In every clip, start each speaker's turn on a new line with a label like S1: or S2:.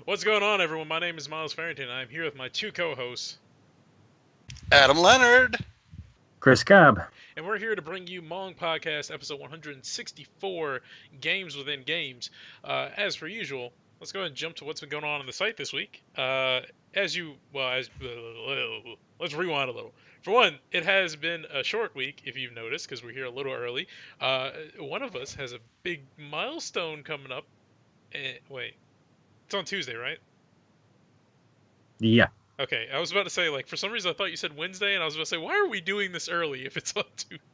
S1: What's going on, everyone? My name is Myles Farrington. I'm here with my two co-hosts,
S2: Adam Leonard.
S3: Chris Cobb.
S1: and we're here to bring you MONG Podcast, episode 164, Games Within Games. As per usual, let's go ahead and jump to what's been going on the site this week. Let's rewind a little. For one, it has been a short week, if you've noticed, because we're here a little early. One of us has a big milestone coming up. Wait, it's on Tuesday, right?
S3: Yeah.
S1: Okay, I was about to say, like, for some reason I thought you said Wednesday, and I was about to say, why are we doing this early if it's on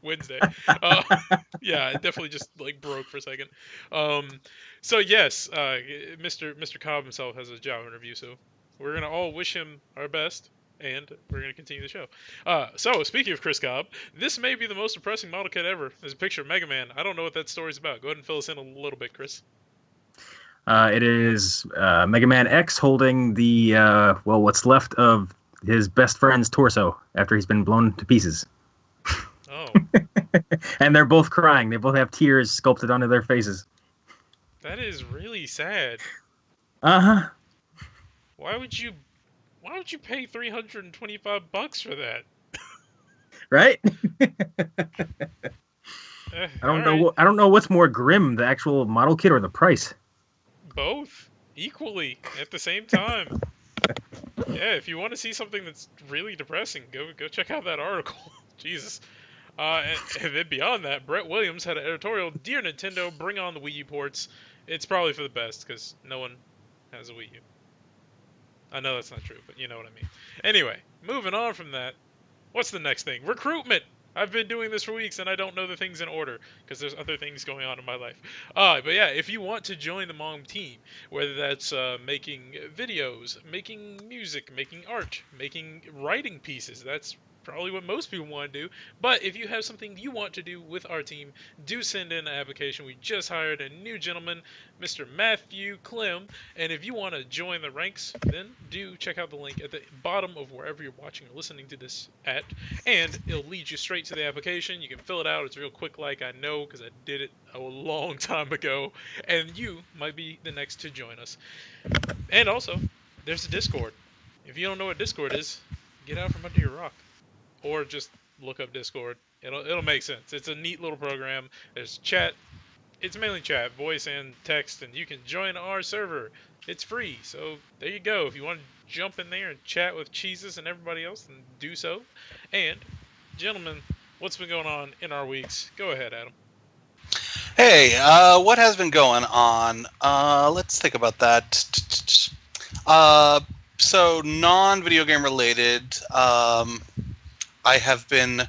S1: Wednesday? Yeah, it definitely just, like, broke for a second. So yes, Mr. Cobb himself has a job interview, so we're going to all wish him our best, and we're going to continue the show. So, speaking of Chris Cobb, this may be the most depressing model kit ever. There's a picture of Mega Man. I don't know what that story's about. Go ahead and fill us in a little bit, Chris.
S3: It is Mega Man X holding the, what's left of his best friend's torso after he's been blown to pieces.
S1: Oh.
S3: And they're both crying. They both have tears sculpted onto their faces.
S1: That is really sad.
S3: Uh-huh.
S1: Why would you pay $325 for that?
S3: Right? I don't know what's more grim, the actual model kit or the price.
S1: Both equally at the same time. Yeah, if you want to see something that's really depressing, go check out that article. Jesus. And then beyond that, Brett Williams had an editorial, "Dear Nintendo, bring on the Wii U ports." It's probably for the best because no one has a Wii U. I know that's not true, but you know what I mean. Anyway, moving on from that, what's the next thing? Recruitment! I've been doing this for weeks and I don't know the things in order because there's other things going on in my life. But yeah, if you want to join the MONG team, whether that's making videos, making music, making art, making writing pieces, that's probably what most people want to do. But if you have something you want to do with our team, do send in an application. We just hired a new gentleman, Mr. Matthew Clem, and if you want to join the ranks, then do check out the link at the bottom of wherever you're watching or listening to this at, and it'll lead you straight to the application. You can fill it out. It's real quick, like I know, because I did it a long time ago, and you might be the next to join us. And also, there's a Discord. If you don't know what Discord is, get out from under your rock. Or just look up Discord. It'll make sense. It's a neat little program. There's chat. It's mainly chat, voice and text, and you can join our server. It's free, so there you go. If you want to jump in there and chat with Cheeses and everybody else, then do so. And, gentlemen, what's been going on in our weeks? Go ahead, Adam.
S2: Hey, what has been going on? Let's think about that. So non-video game related, I have been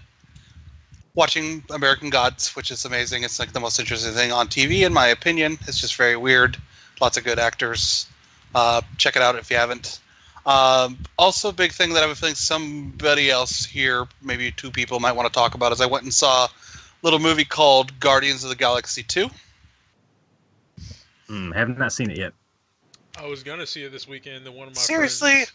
S2: watching American Gods, which is amazing. It's like the most interesting thing on TV, in my opinion. It's just very weird. Lots of good actors. Check it out if you haven't. Also, a big thing that I have a feeling somebody else here, maybe two people, might want to talk about is I went and saw a little movie called Guardians of the Galaxy 2.
S3: Have not seen it yet.
S1: I was gonna see it this weekend, and one of my
S2: Seriously?
S1: friends...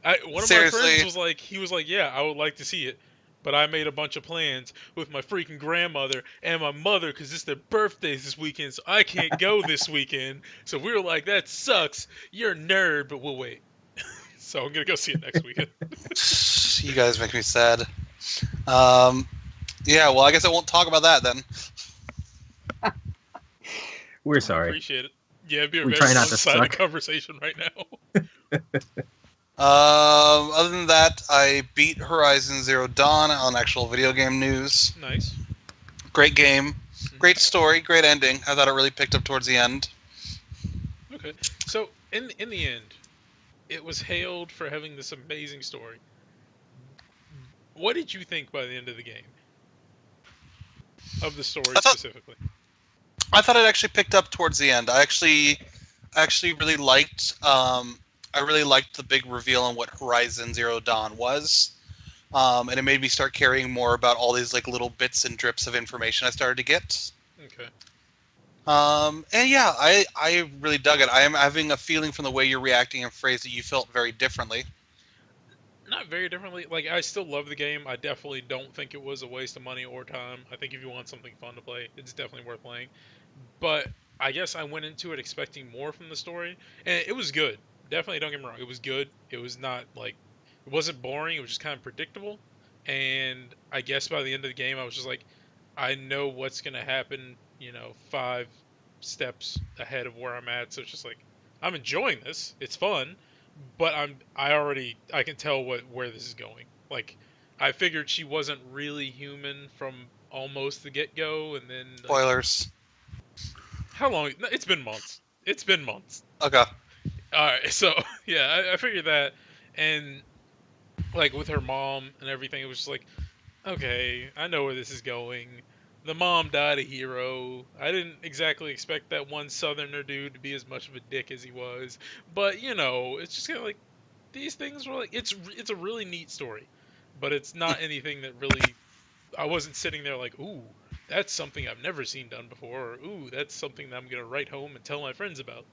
S1: One of my friends was like, yeah, I would like to see it, but I made a bunch of plans with my freaking grandmother and my mother because it's their birthdays this weekend, so I can't go this weekend. So we were like, that sucks. You're a nerd, but we'll wait. So I'm gonna go see it next weekend.
S2: You guys make me sad. Yeah, well, I guess I won't talk about that then.
S3: We're sorry.
S1: I appreciate it. Yeah, it'd be a
S3: We
S1: very
S3: try not to
S1: one-sided
S3: suck.
S1: conversation right now.
S2: Other than that, I beat Horizon Zero Dawn on actual video game news.
S1: Nice.
S2: Great game. Great story. Great ending. I thought it really picked up towards the end.
S1: Okay. So, in the end, it was hailed for having this amazing story. What did you think by the end of the game? Of the story specifically?
S2: I thought it actually picked up towards the end. I actually really liked... I really liked the big reveal on what Horizon Zero Dawn was. And it made me start caring more about all these like little bits and drips of information I started to get.
S1: Okay.
S2: And yeah, I really dug it. I am having a feeling from the way you're reacting and phrase that you felt very differently.
S1: Not very differently. Like, I still love the game. I definitely don't think it was a waste of money or time. I think if you want something fun to play, it's definitely worth playing. But I guess I went into it expecting more from the story, and it was good. definitely don't get me wrong. It was good. It was not like it wasn't boring. It was just kind of predictable. And I guess by the end of the game, I was just like, I know what's gonna happen. 5 steps ahead of where I'm at. So it's just like I'm enjoying this. It's fun, but I can tell where this is going. Like I figured she wasn't really human from almost the get go, and then like,
S2: Spoilers.
S1: how long? No, it's been months. It's been months.
S2: Okay.
S1: Alright, so yeah, I figured that, and like with her mom and everything, it was just like, okay, I know where this is going. The mom died a hero. I didn't exactly expect that one Southerner dude to be as much of a dick as he was, but it's just kind of like these things were like it's a really neat story, but it's not anything that really I wasn't sitting there like, ooh, that's something I've never seen done before, or ooh, that's something that I'm gonna write home and tell my friends about.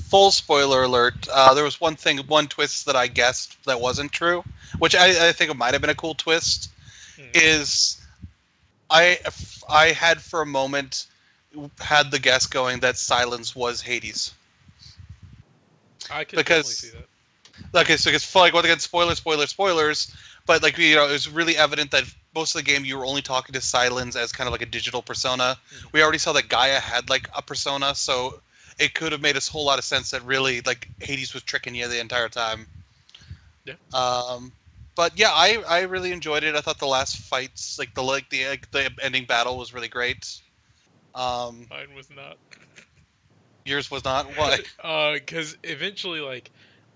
S2: Full spoiler alert. There was one twist that I guessed that wasn't true, which I think it might have been a cool twist. Is I had for a moment had the guess going that Silence was Hades.
S1: I can definitely see that.
S2: Okay, so it's like once again, spoilers. But like it was really evident that most of the game you were only talking to Silence as kind of like a digital persona. Mm-hmm. We already saw that Gaia had like a persona, so it could have made a whole lot of sense that really like Hades was tricking you the entire time.
S1: Yeah.
S2: But yeah, I really enjoyed it. I thought the last fights, like the ending battle, was really great.
S1: Mine was not.
S2: Yours was not? Why?
S1: Because eventually, like,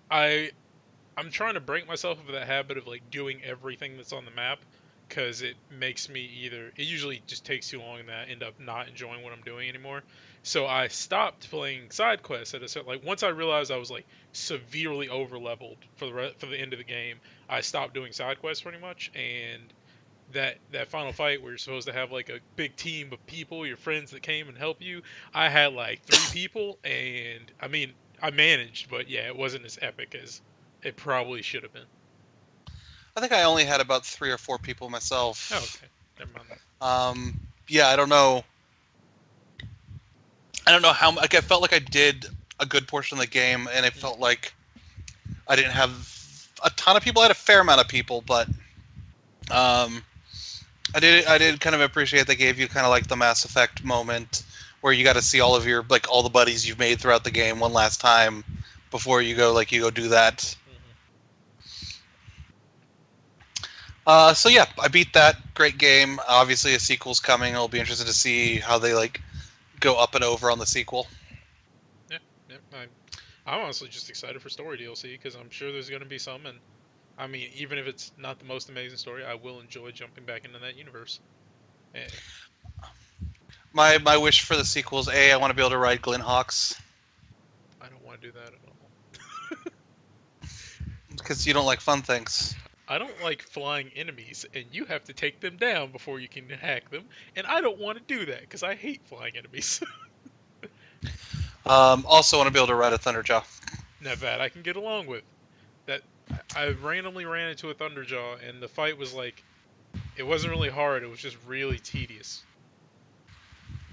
S1: I'm trying to break myself of that habit of like doing everything that's on the map, because it makes me it usually just takes too long and I end up not enjoying what I'm doing anymore. So I stopped playing side quests at a certain, like, once I realized I was like severely over leveled for the end of the game, I stopped doing side quests pretty much. And that final fight where you're supposed to have like a big team of people, your friends that came and help you, I had like 3 people, and I mean I managed, but yeah, it wasn't as epic as it probably should have been.
S2: I think I only had about 3 or 4 people myself.
S1: Oh, okay. Never mind
S2: that. Yeah, I don't know. How. Like, I felt like I did a good portion of the game, and it felt like I didn't have a ton of people. I had a fair amount of people, but I did kind of appreciate they gave you kind of like the Mass Effect moment where you got to see all of your all the buddies you've made throughout the game one last time before you go do that. So yeah, I beat that. Great game. Obviously, a sequel's coming. It'll be interesting to see how they go up and over on the sequel.
S1: Yeah. I'm honestly just excited for story DLC because I'm sure there's going to be some, and I mean, even if it's not the most amazing story, I will enjoy jumping back into that universe. Yeah.
S2: My wish for the sequel is I want to be able to ride Glinthawks.
S1: I don't want to do that at all.
S2: Because you don't like fun things.
S1: I don't like flying enemies, and you have to take them down before you can hack them, and I don't want to do that because I hate flying enemies.
S2: Also want to be able to ride a Thunderjaw.
S1: Now that I can get along with. That I randomly ran into a Thunderjaw, and the fight was like, it wasn't really hard, it was just really tedious.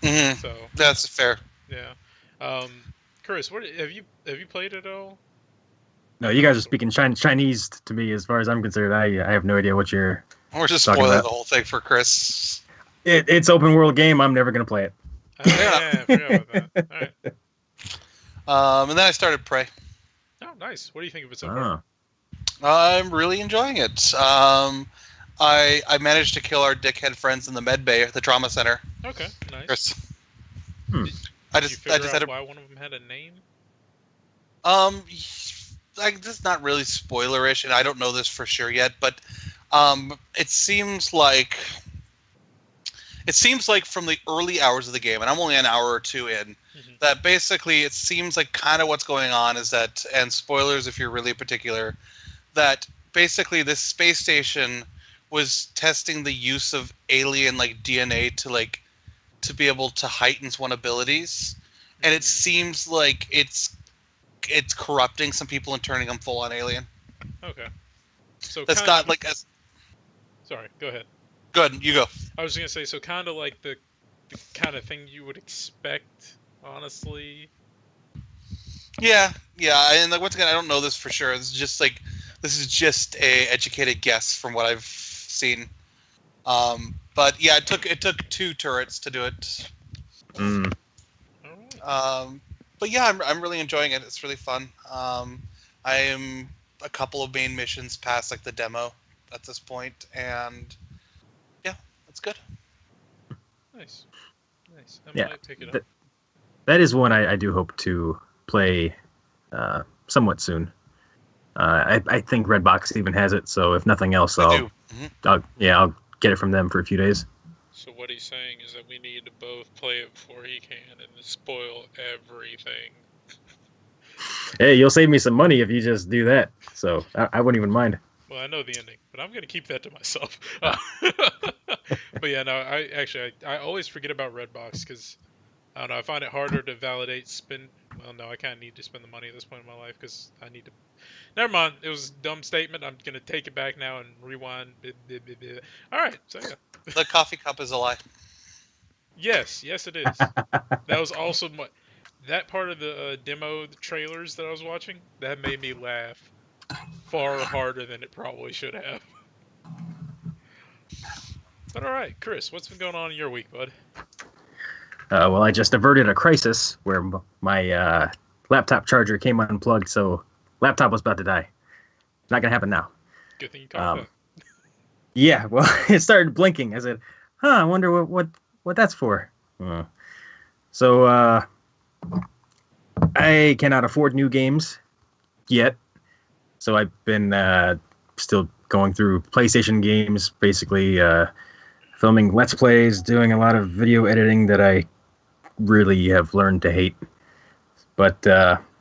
S2: Mm-hmm. So that's fair.
S1: Yeah. Chris, what have you played it at all?
S3: No, you guys are speaking Chinese to me. As far as I'm concerned, I have no idea what you're.
S2: We're just spoiling the whole thing for Chris.
S3: It's open world game. I'm never gonna play it.
S1: Yeah, I forgot about that. All right.
S2: And then I started Prey.
S1: Oh, nice. What do you think of it so far?
S2: I'm really enjoying it. I managed to kill our dickhead friends in the med bay at the trauma center.
S1: Okay, nice.
S2: Chris.
S1: Did you figure out why one of them had a name?
S2: This is not really spoilerish, and I don't know this for sure yet, but it seems like from the early hours of the game, and I'm only an hour or 2 in, that basically it seems like kind of what's going on is that, and spoilers if you're really particular, that basically this space station was testing the use of alien DNA to be able to heighten one's abilities, and it seems like it's corrupting some people and turning them full on alien.
S1: Okay. So
S2: that's not like
S1: Sorry, go ahead.
S2: Go ahead, you go.
S1: I was gonna say, so kind of like the kind of thing you would expect, honestly.
S2: Yeah, yeah, and like once again, I don't know this for sure. This is just a educated guess from what I've seen. But yeah, it took two turrets to do it.
S3: Mm.
S1: Alright.
S2: But yeah, I'm really enjoying it. It's really fun. I am a couple of main missions past like the demo at this point, and yeah, it's good.
S1: Nice. Nice. I
S3: Yeah,
S1: might pick it up.
S3: that is one I do hope to play somewhat soon. I think Redbox even has it, so if nothing else,
S2: I
S3: I'll,
S2: do. Mhm.
S3: I'll get it from them for a few days.
S1: So what he's saying is that we need to both play it before he can and spoil everything.
S3: Hey, you'll save me some money if you just do that, so I wouldn't even mind.
S1: Well, I know the ending, but I'm gonna keep that to myself.
S3: Ah.
S1: But yeah, no, I always forget about Redbox because I don't know. I find it harder to validate spend. Well, no, I kind of need to spend the money at this point in my life because I need to. Never mind. It was a dumb statement. I'm gonna take it back now and rewind. All right. So yeah.
S2: The coffee cup is a lie.
S1: Yes, yes, it is. That was also that part of the demo the trailers that I was watching that made me laugh far harder than it probably should have. But all right, Chris, what's been going on in your week, bud?
S3: Well, I just averted a crisis where my laptop charger came unplugged, so laptop was about to die. Not gonna happen now.
S1: Good thing you caught that.
S3: Yeah, well, it started blinking. I said, I wonder what that's for. So I cannot afford new games yet, so I've been still going through PlayStation games, basically filming Let's Plays, doing a lot of video editing that I really have learned to hate. But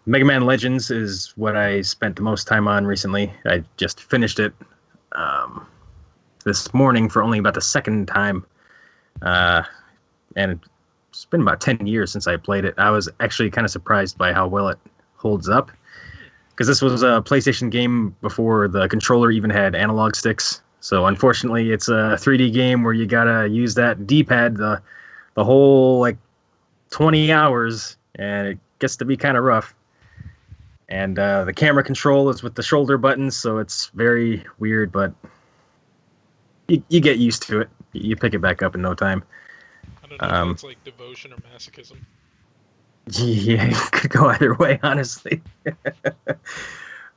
S3: Mega Man Legends is what I spent the most time on recently. I just finished it this morning for only about the second time. And it's been about 10 years since I played it. I was actually kind of surprised by how well it holds up. Because this was a PlayStation game before the controller even had analog sticks. So unfortunately, it's a 3D game where you gotta use that D-pad the whole like 20 hours, and it gets to be kind of rough. And the camera control is with the shoulder buttons, so it's very weird, but you get used to it. You pick it back up in no time.
S1: I don't know if it's like devotion or masochism.
S3: Yeah, it could go either way, honestly. But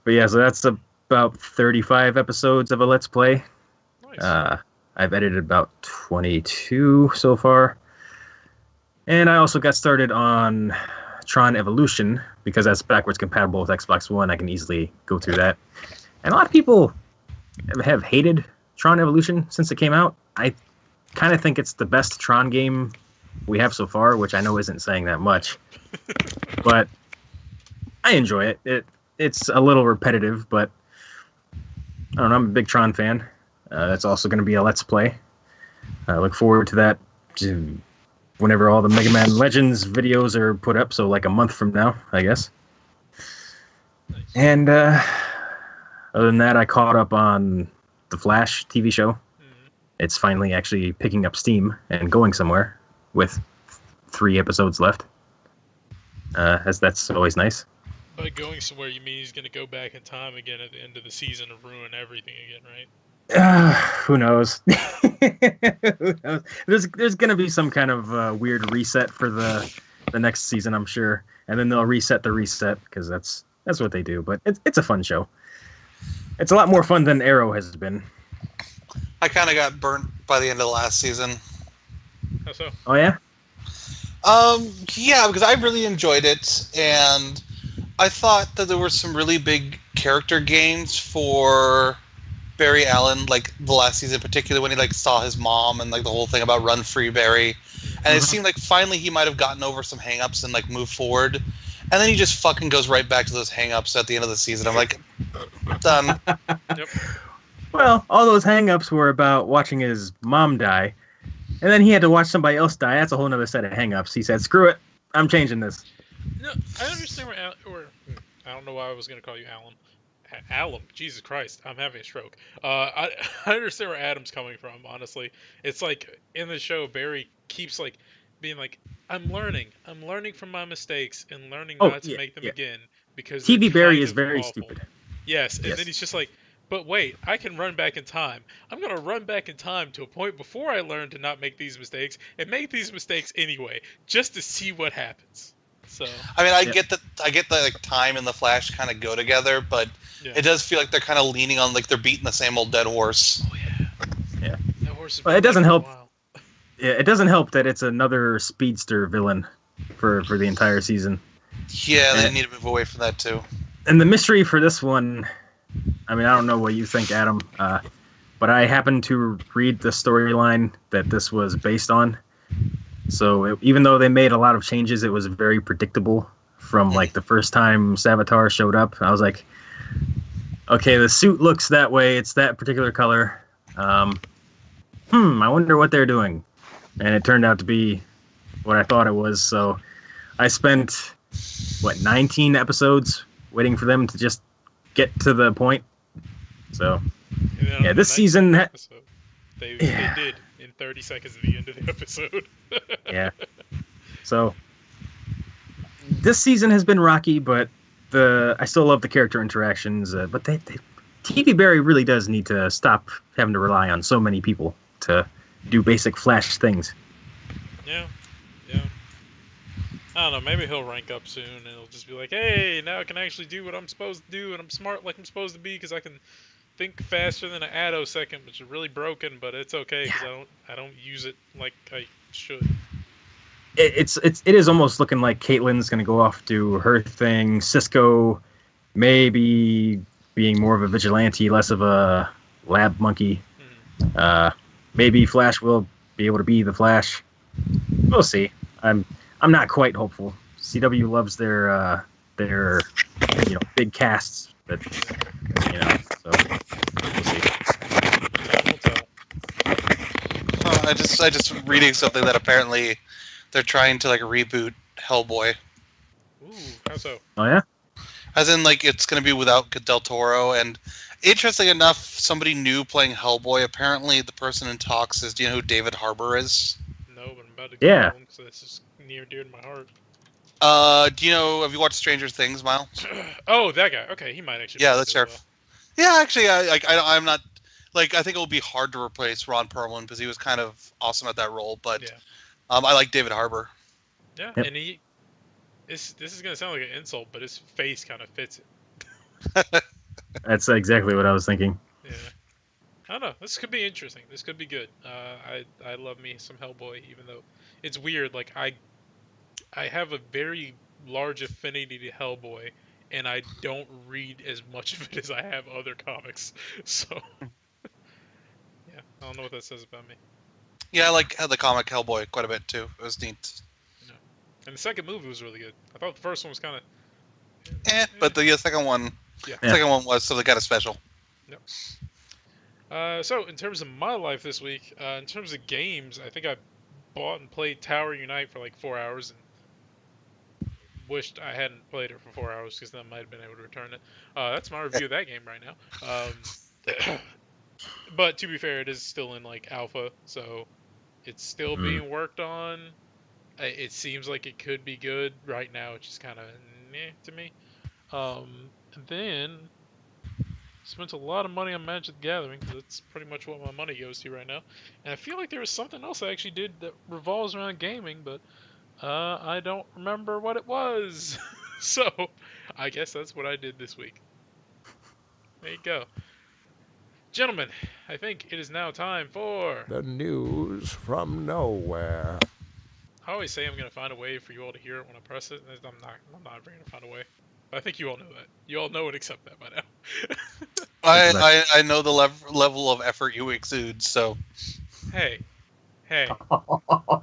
S3: yeah, so that's about 35 episodes of a Let's Play.
S1: Nice.
S3: I've edited about 22 so far. And I also got started on Tron Evolution, because that's backwards compatible with Xbox One. I can easily go through that. And a lot of people have hated Tron Evolution since it came out. I kind of think it's the best Tron game we have so far, which I know isn't saying that much. But I enjoy it. It's a little repetitive, but I don't know. I'm a big Tron fan. That's also going to be a Let's Play. I look forward to that whenever all the Mega Man Legends videos are put up, so like a month from now, I guess.
S1: Nice.
S3: And other than that, I caught up on the Flash TV show.
S1: Mhm.
S3: It's finally actually picking up steam and going somewhere with 3 episodes left. As that's always nice.
S1: By going somewhere, you mean he's gonna go back in time again at the end of the season and ruin everything again, right?
S3: Who knows? Who knows? There's gonna be some kind of weird reset for the next season, I'm sure, and then they'll reset the reset, because that's what they do. But it's a fun show. It's a lot more fun than Arrow has been.
S2: I kind of got burnt by the end of the last season.
S1: How so?
S3: Oh yeah?
S2: Yeah, because I really enjoyed it, and I thought that there were some really big character gains for Barry Allen, like the last season, particularly when he like saw his mom and like the whole thing about Run Free Barry, and it seemed like finally he might have gotten over some hangups and like moved forward, and then he just fucking goes right back to those hangups at the end of the season. I'm like, done.
S1: Yep.
S3: Well, all those hang-ups were about watching his mom die, and then he had to watch somebody else die. That's a whole other set of hang-ups. He said, screw it, I'm changing this.
S1: No, I understand where I don't know why I was gonna call you Alan. Alum, Jesus Christ, I'm having a stroke. I understand where Adam's coming from. Honestly, it's like in the show, Barry keeps like being like, I'm learning from my mistakes and learning
S3: Oh
S1: not to
S3: yeah,
S1: make them
S3: yeah.
S1: again because they're
S3: TV Barry
S1: kind
S3: is
S1: of
S3: very
S1: awful.
S3: stupid.
S1: Yes, and then
S3: Yes.
S1: he's just like, but wait, I can run back in time. I'm gonna run back in time to a point before I learn to not make these mistakes and make these mistakes anyway, just to see what happens. So
S2: I mean,
S3: Yep.
S2: I get the like time and the Flash kind of go together, but
S1: yeah.
S2: it does feel like they're kind of leaning on like they're beating the same old dead horse.
S1: Oh yeah.
S3: Yeah.
S1: That horse has
S3: Well,
S1: been
S3: it doesn't
S1: dead for a
S3: help.
S1: while.
S3: Yeah, it doesn't help that it's another speedster villain for the entire season.
S2: Yeah, they
S3: And-
S2: need to move away from that too.
S3: And the mystery for this one, I mean, I don't know what you think, Adam, but I happened to read the storyline that this was based on. So even though they made a lot of changes, it was very predictable from like the first time Savitar showed up. I was like, okay, the suit looks that way. It's that particular color. I wonder what they're doing. And it turned out to be what I thought it was. So I spent, 19 episodes waiting for them to just get to the point. So,
S1: And then on
S3: yeah,
S1: the
S3: this
S1: 19th
S3: season,
S1: episode, they
S3: Yeah.
S1: did in 30 seconds at the end of the episode.
S3: yeah. So this season has been rocky, but I still love the character interactions. But TV Barry really does need to stop having to rely on so many people to do basic Flash things.
S1: Yeah. I don't know. Maybe he'll rank up soon, and it'll just be like, "Hey, now I can actually do what I'm supposed to do, and I'm smart like I'm supposed to be because I can think faster than an attosecond, which is really broken, but it's okay because I don't use it like I should."
S3: It is almost looking like Caitlyn's going to go off do her thing. Cisco maybe being more of a vigilante, less of a lab monkey. Maybe Flash will be able to be the Flash. We'll see. I'm not quite hopeful. CW loves their big casts, but so we'll see.
S1: Time will tell.
S2: I just reading something that apparently they're trying to like reboot Hellboy,
S1: Ooh, how so?
S3: Oh yeah.
S2: as in like it's going to be without Del Toro. And interesting enough, somebody new playing Hellboy. Apparently, the person in talks is. Do you know who David Harbour is?
S1: No, but I'm about to
S3: Yeah.
S1: Google him because this is near and dear to my heart.
S2: Do you know? Have you watched Stranger Things, Miles?
S1: Oh, that guy. Okay, he might actually.
S2: Yeah,
S1: be
S2: that's
S1: good as
S2: sheriff. Yeah, actually, I'm not like I think it will be hard to replace Ron Perlman because he was kind of awesome at that role. But
S1: Yeah.
S2: I like David Harbour.
S1: Yeah,
S3: Yep.
S1: and this is gonna sound like an insult, but his face kind of fits it.
S3: That's exactly what I was thinking.
S1: Yeah. I don't know. This could be interesting. This could be good. I love me some Hellboy, even though it's weird. Like I have a very large affinity to Hellboy, and I don't read as much of it as I have other comics. So yeah, I don't know what that says about me.
S2: Yeah, I like the comic Hellboy quite a bit too. It was neat.
S1: And the second movie was really good. I thought the first one was kind of.
S2: But the second one,
S1: Yeah.
S2: second one was something kind of special.
S1: So in terms of my life this week, in terms of games, I think I bought and played Tower Unite for like 4 hours and wished I hadn't played it for 4 hours because then I might have been able to return it. That's my review of that game right now. But to be fair, it is still in like alpha, so it's still being worked on. It seems like it could be good right now. It's just kind of meh to me. And then spent a lot of money on Magic the Gathering because that's pretty much what my money goes to right now. And I feel like there was something else I actually did that revolves around gaming, but I don't remember what it was. So I guess that's what I did this week. There you go. Gentlemen, I think it is now time for...
S4: The news from nowhere.
S1: I always say I'm going to find a way for you all to hear it when I press it. And I'm not ever going to find a way. But I think you all know that. You all know and accept that by now.
S2: I know the level of effort you exude. So
S1: Hey,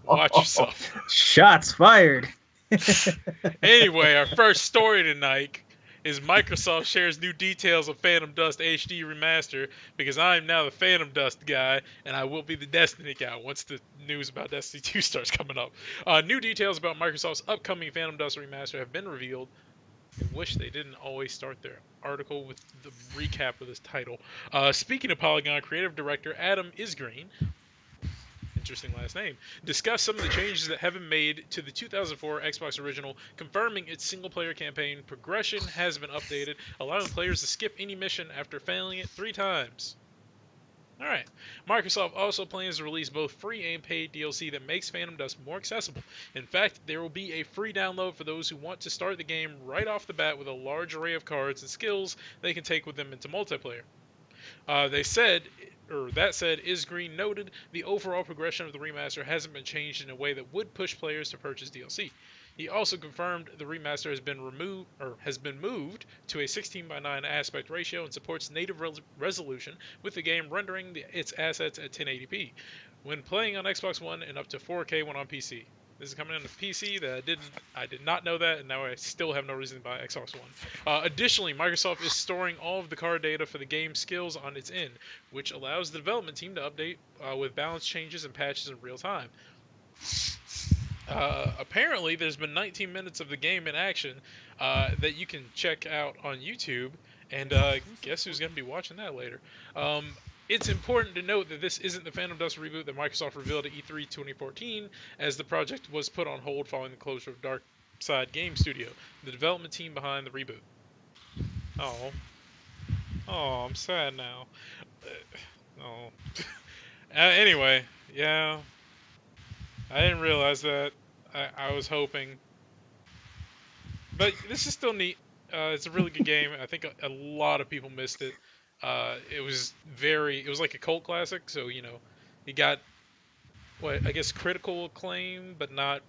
S1: watch yourself.
S3: Shots fired.
S1: Anyway, our first story tonight is Microsoft shares new details of Phantom Dust HD Remaster because I'm now the Phantom Dust guy and I will be the Destiny guy once the news about Destiny 2 starts coming up. New details about Microsoft's upcoming Phantom Dust Remaster have been revealed. I wish they didn't always start their article with the recap of this title. Speaking of Polygon, creative director Adam Isgreen interesting last name, discuss some of the changes that have been made to the 2004 Xbox original, confirming its single-player campaign progression has been updated, allowing players to skip any mission after failing it 3 times. Alright, Microsoft also plans to release both free and paid DLC that makes Phantom Dust more accessible. In fact, there will be a free download for those who want to start the game right off the bat with a large array of cards and skills they can take with them into multiplayer. That said, Is Green noted the overall progression of the remaster hasn't been changed in a way that would push players to purchase DLC. He also confirmed the remaster has been moved to a 16:9 aspect ratio and supports native resolution, with the game rendering its assets at 1080p when playing on Xbox One and up to 4K when on PC. This is coming on the PC. I did not know that, and now I still have no reason to buy Xbox One. Additionally, Microsoft is storing all of the card data for the game skills on its end, which allows the development team to update with balance changes and patches in real time. Apparently, there's been 19 minutes of the game in action that you can check out on YouTube, and guess who's going to be watching that later? It's important to note that this isn't the Phantom Dust reboot that Microsoft revealed at E3 2014, as the project was put on hold following the closure of Dark Side Game Studio, the development team behind the reboot. Oh, I'm sad now. Anyway, yeah. I didn't realize that. I was hoping. But this is still neat. It's a really good game. I think a lot of people missed it. It was like a cult classic, so, it got, I guess critical acclaim, but not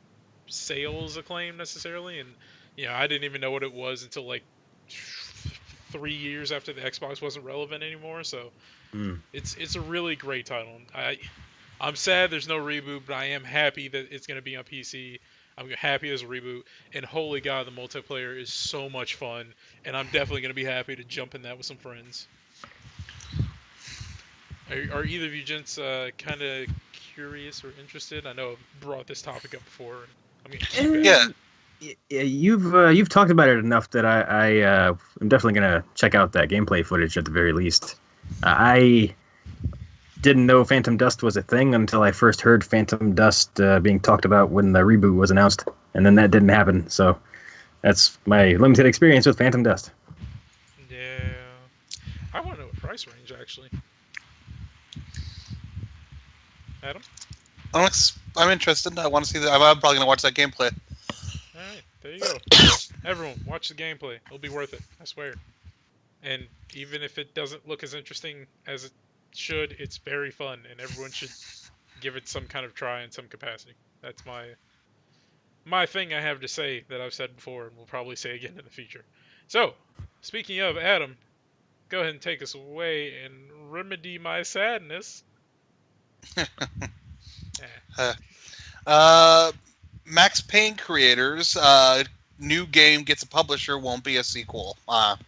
S1: sales acclaim necessarily. And, I didn't even know what it was until, like, 3 years after the Xbox wasn't relevant anymore, so it's a really great title. I'm sad there's no reboot, but I am happy that it's going to be on PC. I'm happy there's a reboot, and holy god, the multiplayer is so much fun, and I'm definitely going to be happy to jump in that with some friends. Are either of you gents kind of curious or interested? I know I've brought this topic up before.
S2: Yeah.
S3: You've talked about it enough that I'm definitely gonna check out that gameplay footage at the very least. I didn't know Phantom Dust was a thing until I first heard Phantom Dust being talked about when the reboot was announced, and then that didn't happen. So that's my limited experience with Phantom Dust.
S1: Yeah, I want to know what price range actually. Adam?
S2: I'm interested. I want to see that. I'm probably gonna watch that gameplay.
S1: Alright, there you go. Everyone, watch the gameplay. It'll be worth it, I swear. And even if it doesn't look as interesting as it should, it's very fun, and everyone should give it some kind of try in some capacity. That's my thing I have to say that I've said before and will probably say again in the future. So, speaking of, Adam, go ahead and take us away and remedy my sadness.
S2: Max Payne creators, new game gets a publisher, won't be a sequel. Wow.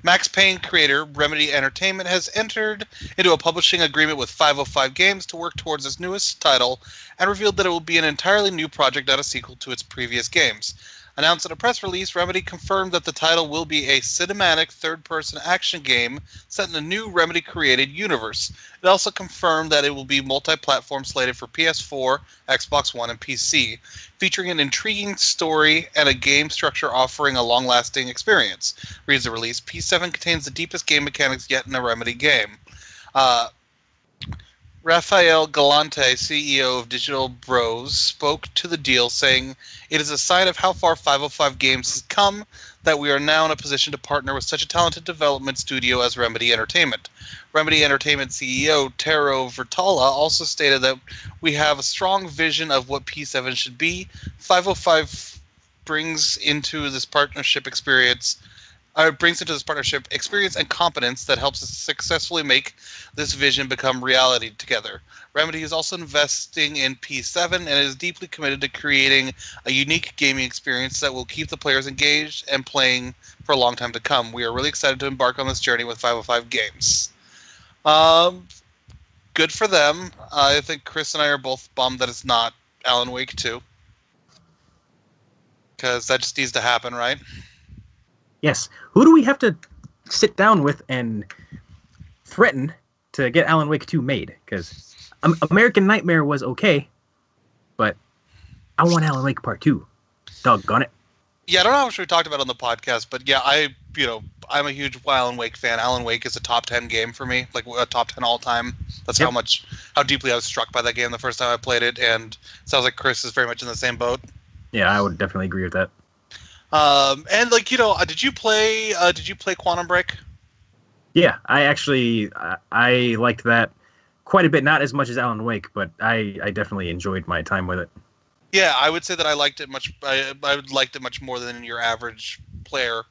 S2: Max Payne creator Remedy Entertainment has entered into a publishing agreement with 505 Games to work towards its newest title, and revealed that it will be an entirely new project, not a sequel to its previous games. Announced in a press release, Remedy confirmed that the title will be a cinematic third-person action game set in a new Remedy-created universe. It also confirmed that it will be multi-platform, slated for PS4, Xbox One, and PC, featuring an intriguing story and a game structure offering a long-lasting experience. Reads the release. P7 contains the deepest game mechanics yet in a Remedy game. Rafael Galante, CEO of Digital Bros, spoke to the deal, saying, "It is a sign of how far 505 Games has come that we are now in a position to partner with such a talented development studio as Remedy Entertainment." Remedy Entertainment CEO Tero Vertala also stated that we have a strong vision of what P7 should be. 505 brings into this partnership experience and competence that helps us successfully make this vision become reality together. Remedy is also investing in P7 and is deeply committed to creating a unique gaming experience that will keep the players engaged and playing for a long time to come. We are really excited to embark on this journey with 505 Games. Good for them. I think Chris and I are both bummed that it's not Alan Wake 2. Because that just needs to happen, right?
S3: Yes. Who do we have to sit down with and threaten to get Alan Wake 2 made? Because American Nightmare was okay, but I want Alan Wake Part 2. Doggone it.
S2: Yeah, I don't know how much we talked about on the podcast, but yeah, I'm a huge Alan Wake fan. Alan Wake is a top 10 game for me, like a top 10 all time. That's
S3: Yep.
S2: how deeply I was struck by that game the first time I played it, and it sounds like Chris is very much in the same boat.
S3: Yeah, I would definitely agree with that.
S2: And like, did you play Quantum Break?
S3: Yeah, I liked that quite a bit. Not as much as Alan Wake, but I definitely enjoyed my time with it.
S2: Yeah, I would say that I liked it much. I liked it much more than your average player.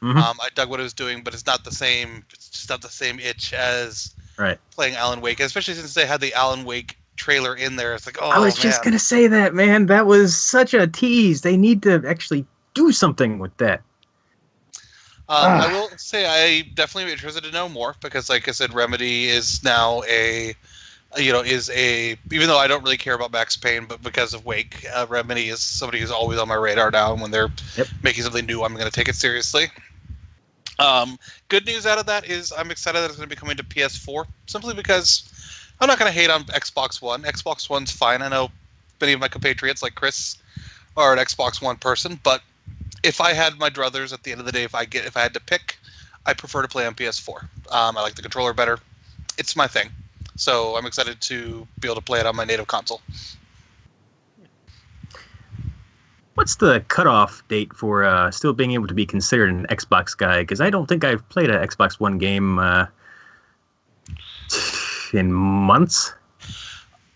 S3: Mhm.
S2: I dug what it was doing, but it's not the same. It's just not the same itch as
S3: Right.
S2: playing Alan Wake, especially since they had the Alan Wake trailer in there. It's like, oh,
S3: I was just gonna say that, man. That was such a tease. They need to actually do something with that.
S2: I will say I definitely am interested to know more because, like I said, Remedy is now even though I don't really care about Max Payne, but because of Wake, Remedy is somebody who's always on my radar now. And when they're making something new, I'm going to take it seriously. Good news out of that is I'm excited that it's going to be coming to PS4, simply because I'm not going to hate on Xbox One. Xbox One's fine. I know many of my compatriots, like Chris, are an Xbox One person, but if I had my druthers at the end of the day, if I had to pick, I prefer to play on PS4. I like the controller better. It's my thing. So I'm excited to be able to play it on my native console.
S3: What's the cutoff date for still being able to be considered an Xbox guy? Because I don't think I've played an Xbox One game in months.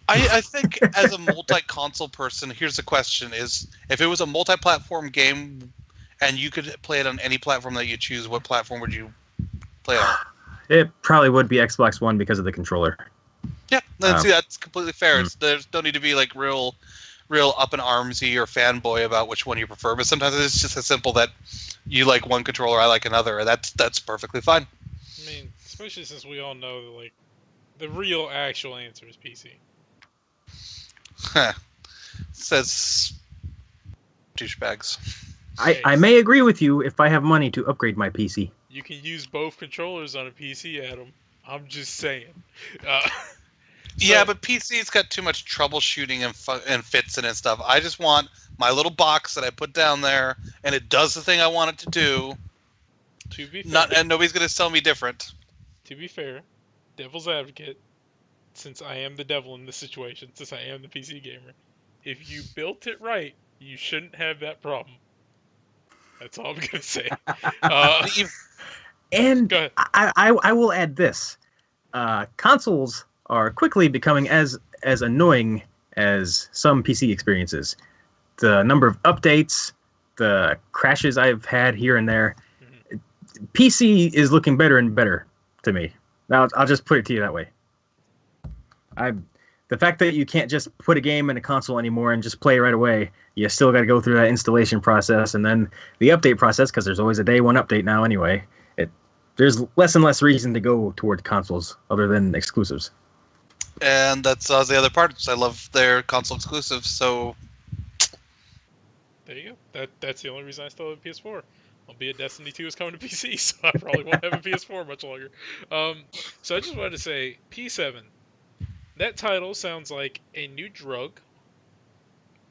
S2: I think as a multi-console person, here's the question: is if it was a multi-platform game and you could play it on any platform that you choose, what platform would you play it on?
S3: It probably would be Xbox One because of the controller.
S2: Yeah, see, that's completely fair. There's no need to be like real up in armsy or fanboy about which one you prefer, but sometimes it's just as simple that you like one controller, I like another, and that's perfectly fine.
S1: I mean, especially since we all know that, like, the real actual answer is PC.
S2: Says douchebags.
S3: I may agree with you if I have money to upgrade my PC.
S1: You can use both controllers on a PC, Adam. I'm just saying.
S2: Yeah, but PC's got too much troubleshooting and fits in and stuff. I just want my little box that I put down there, and it does the thing I want it to do.
S1: To be fair,
S2: And nobody's gonna tell me different.
S1: To be fair, devil's advocate, since I am the devil in this situation, since I am the PC gamer, if you built it right, you shouldn't have that problem. That's all I'm gonna say.
S3: And
S1: Go ahead.
S3: I will add this: consoles are quickly becoming as annoying as some PC experiences. The number of updates, the crashes I've had here and there, PC is looking better and better to me. Now I'll just put it to you that way. The fact that you can't just put a game in a console anymore and just play right away, you still got to go through that installation process and then the update process, because there's always a day one update now anyway. There's less and less reason to go toward consoles other than exclusives.
S2: And that's the other part. I love their console exclusives, so...
S1: There you go. That's the only reason I still have a PS4. Albeit Destiny 2 is coming to PC, so I probably won't have a PS4 much longer. So I just wanted to say, P7. That title sounds like a new drug,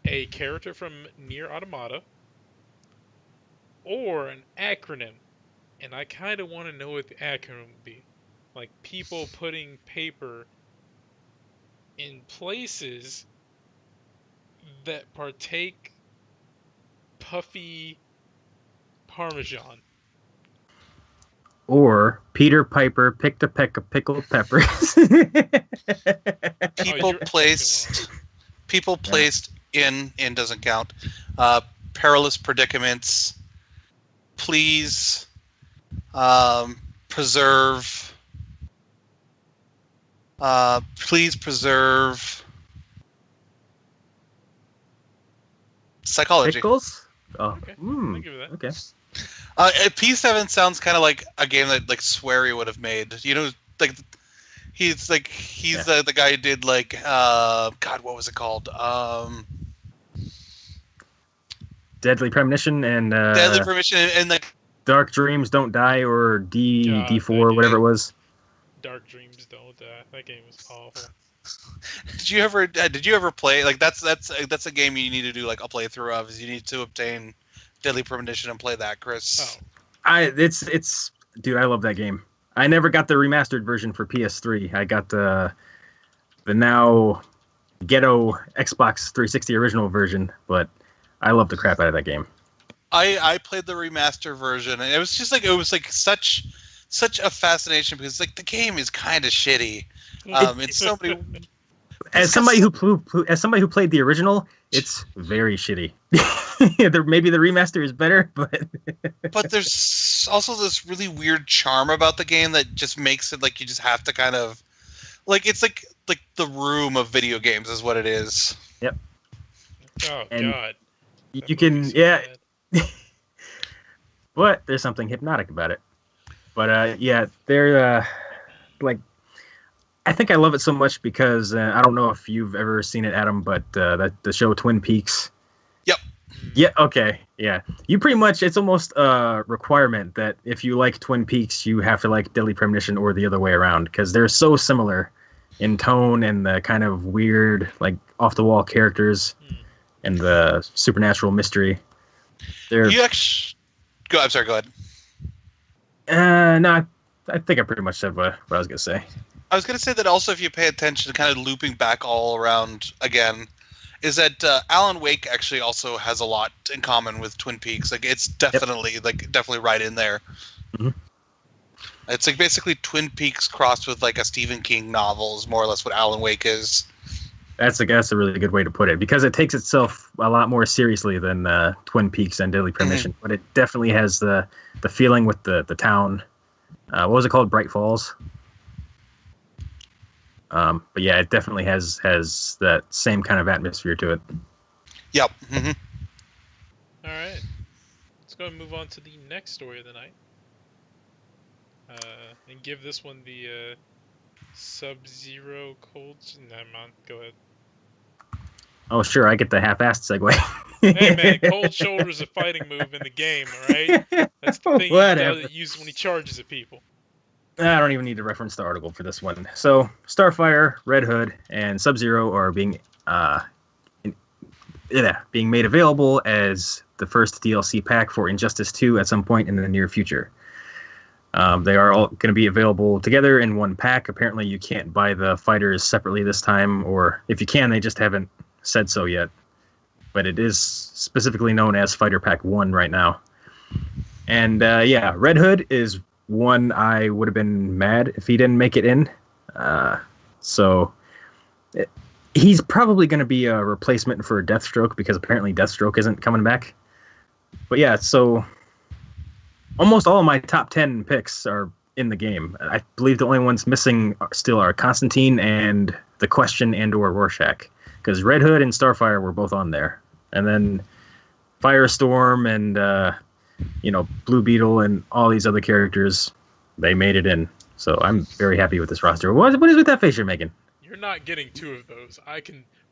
S1: a character from Nier Automata, or an acronym. And I kind of want to know what the acronym would be. Like, people putting paper in places that partake puffy Parmesan.
S2: Or
S3: Peter Piper picked a peck of pickled peppers.
S2: People placed in doesn't count. Perilous predicaments. Please preserve. Please preserve psychology.
S3: Pickles? Oh,
S1: Okay, I'll give it that.
S3: Okay.
S2: P7 sounds kind of like a game that like Swery would have made. You know, he's the guy who did like God, what was it called?
S3: Deadly Premonition and
S2: Deadly Premonition and like
S3: Dark Dreams Don't Die or D4
S1: that
S3: whatever it was.
S1: Dark Dreams Don't Die. That game was awful.
S2: Did you ever play like that's a game you need to do like a playthrough of? Is you need to obtain Deadly Premonition and play that, Chris?
S1: Oh,
S3: It's dude, I love that game. I never got the remastered version for PS3. I got the now ghetto Xbox 360 original version, but I love the crap out of that game.
S2: I played the remaster version, and it was such a fascination because like the game is kind of shitty. It's so many.
S3: As somebody who played the original, it's very shitty. Maybe the remaster is better,
S2: but there's also this really weird charm about the game that just makes it like you just have to kind of like it's like the room of video games is what it is.
S3: Yep.
S1: Oh
S3: And
S1: God.
S3: you can but there's something hypnotic about it. But they're like I think I love it so much because I don't know if you've ever seen it, Adam, but the show Twin Peaks.
S2: Yep.
S3: Yeah. Okay. Yeah. You pretty much it's almost a requirement that if you like Twin Peaks, you have to like Deadly Premonition or the other way around because they're so similar in tone and the kind of weird, like off the wall characters and the supernatural mystery.
S2: I'm sorry. Go ahead.
S3: No, I think I pretty much said what I was gonna say.
S2: I was going to say that also if you pay attention to kind of looping back all around again, is that Alan Wake actually also has a lot in common with Twin Peaks. Like it's definitely definitely right in there.
S3: Mm-hmm.
S2: It's like basically Twin Peaks crossed with like a Stephen King novel is more or less what Alan Wake is.
S3: That's a really good way to put it because it takes itself a lot more seriously than Twin Peaks and Deadly Premonition, but it definitely has the feeling with the town. What was it called? Bright Falls. But yeah, it definitely has that same kind of atmosphere to it.
S2: Yep. Mm-hmm.
S1: All right. Let's go and move on to the next story of the night. And give this one the Sub-Zero cold. Never mind. Go ahead.
S3: Oh, sure. I get the half-assed segue.
S1: Hey, man. Cold shoulder's a fighting move in the game, all right? That's the thing he uses when he charges at people.
S3: I don't even need to reference the article for this one. So, Starfire, Red Hood, and Sub-Zero are being made available as the first DLC pack for Injustice 2 at some point in the near future. They are all going to be available together in one pack. Apparently, you can't buy the fighters separately this time, or if you can, they just haven't said so yet. But it is specifically known as Fighter Pack 1 right now. And Red Hood is one I would have been mad if he didn't make it in. He's probably going to be a replacement for Deathstroke because apparently Deathstroke isn't coming back. But yeah, so almost all of my top 10 picks are in the game. I believe the only ones missing still are Constantine and The Question and/or Rorschach, because Red Hood and Starfire were both on there. And then Firestorm and Blue Beetle and all these other characters, they made it in. So I'm very happy with this roster. What is with that face you're making?
S1: You're not getting two of those.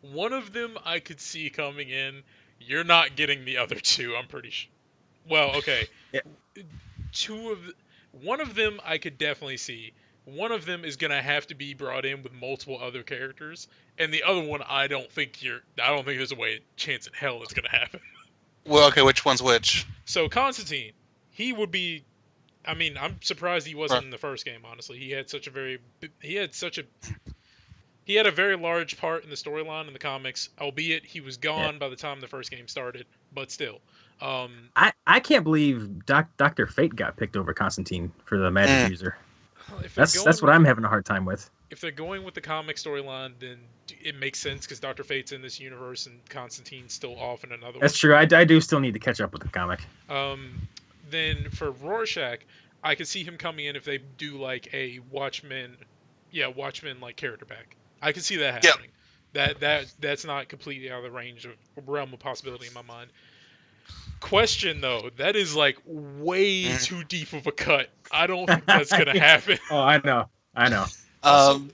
S1: One of them I could see coming in. You're not getting the other two, I'm pretty sure. Well, okay.
S3: Yeah.
S1: One of them I could definitely see. One of them is gonna have to be brought in with multiple other characters, and the other one I don't think there's a chance in hell it's gonna happen.
S2: Well, okay, which one's which?
S1: So Constantine, he would be. I mean, I'm surprised he wasn't in the first game. Honestly, he had a very large part in the storyline in the comics. Albeit he was gone by the time the first game started, but still.
S3: I can't believe Dr. Fate got picked over Constantine for the magic user. That's what I'm having a hard time with.
S1: If they're going with the comic storyline, then it makes sense because Dr. Fate's in this universe and Constantine's still off in another one.
S3: That's true. I do still need to catch up with the comic.
S1: Then for Rorschach, I could see him coming in if they do like a Watchmen like character pack. I could see that happening. Yep. That's not completely out of the range of realm of possibility in my mind. Question though, that is like way too deep of a cut. I don't think that's gonna happen.
S3: Oh, I know.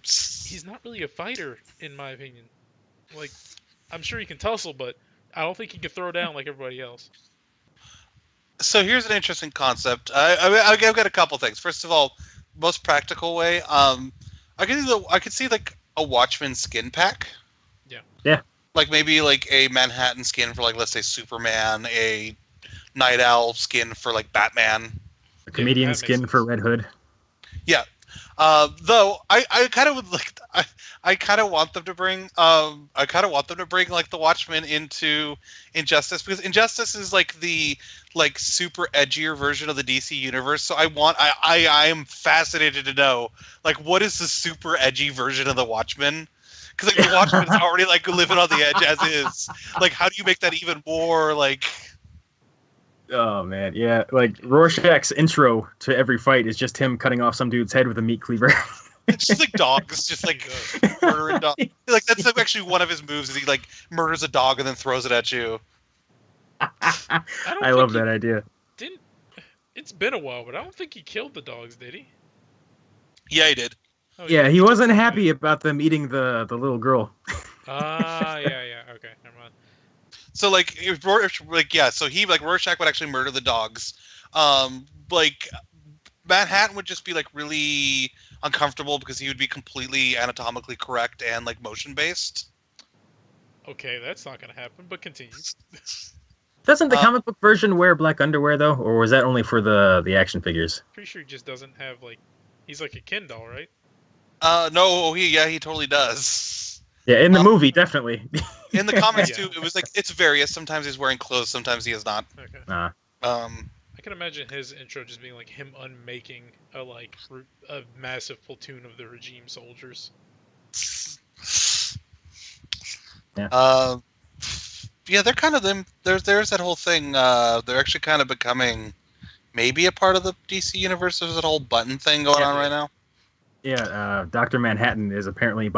S1: He's not really a fighter, in my opinion. Like, I'm sure he can tussle, but I don't think he can throw down like everybody else.
S2: So here's an interesting concept. I've got a couple things. First of all, most practical way. I could see like a Watchmen skin pack.
S1: Yeah.
S3: Yeah.
S2: Like maybe like a Manhattan skin for like, let's say, Superman, a Night Owl skin for like Batman.
S3: A comedian
S1: that makes
S3: skin
S1: sense.
S3: for Red Hood.
S2: Yeah. Though I kind of would like I kind of want them to bring like the Watchmen into Injustice, because Injustice is like the super edgier version of the DC universe. So I am fascinated to know like what is the super edgy version of the Watchmen? Because like the Watchmen is already like living on the edge as is. Like how do you make that even more like?
S3: Oh man, yeah. Like Rorschach's intro to every fight is just him cutting off some dude's head with a meat cleaver.
S2: It's just like dogs, just like murdering dogs. Like that's like, actually one of his moves is he like murders a dog and then throws it at you.
S3: I love that idea.
S1: It's been a while, but I don't think he killed the dogs, did he?
S2: Yeah, he did.
S1: Oh,
S3: Yeah, he wasn't happy about them eating the little girl.
S1: Yeah. Okay, never mind.
S2: So like, so he like Rorschach would actually murder the dogs. Like Manhattan would just be like really uncomfortable because he would be completely anatomically correct and like motion based.
S1: Okay, that's not gonna happen, but continue.
S3: Doesn't the comic book version wear black underwear though, or was that only for the action figures?
S1: Pretty sure he just doesn't have like, he's like a Ken doll, right?
S2: No, he totally does.
S3: Yeah, in the movie, definitely.
S2: In the comics
S1: Yeah.
S2: too, it was like it's various. Sometimes he's wearing clothes, sometimes he is not.
S1: Okay.
S3: Nah.
S1: I can imagine his intro just being like him unmaking a massive platoon of the regime soldiers.
S3: Yeah.
S2: Yeah, they're kind of them. There's that whole thing. They're actually kind of becoming maybe a part of the DC universe. There's that whole button thing going on right now.
S3: Yeah, Dr. Manhattan is apparently